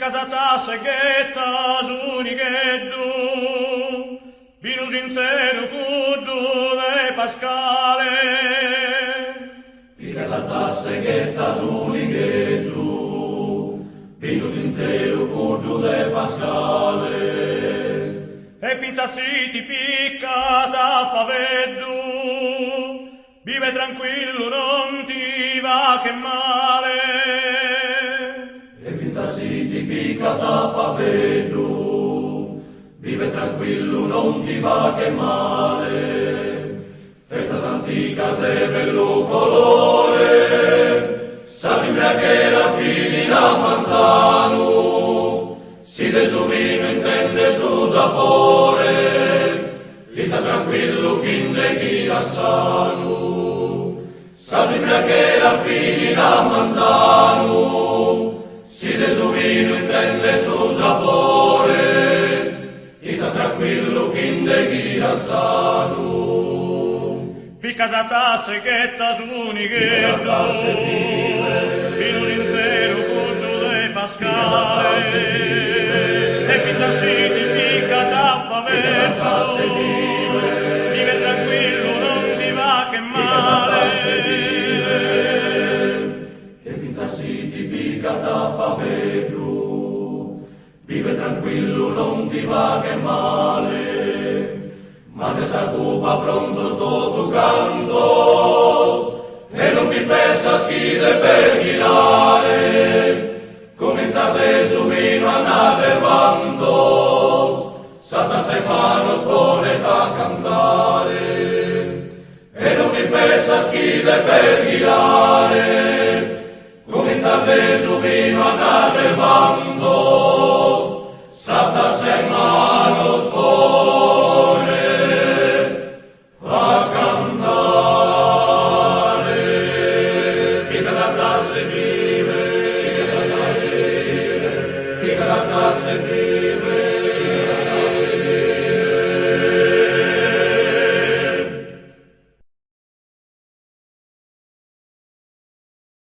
casata seghetta zunigheddu, vino sincero cuddu de Pascale. Di casata seghetta zunigheddu, vino sincero cuddu de Pascale. E finza si ti picca da faveddu, vive tranquillo, non ti va che male. E finza si ti picca da faveddu, vive tranquillo, non ti va che male. Festa s'antica de bello colore, sa sembra che la finina manzano, si desumino intende su sapore, li sta tranquillo chi ne gira sano. Sa sembra che la finina manzano, si desumino intende su sapore, li sta tranquillo chi ne gira sano. Pi casata seghetta zunigheddu, vino sincero cuddu de Pascale. E finza si ti picca da faveddu, vive tranquillo, non ti va che male. E finza si ti picca da faveddu, vive tranquillo, non ti va che male. Ma ne sa cupa pronto sto tu cantos, e non ti pensa schide per ghidare. Comienza de subino a nader vantos, sata se manos pone a cantare. E non ti pensa schide per ghidare. Comienza de subino a nader vantos, sata se manos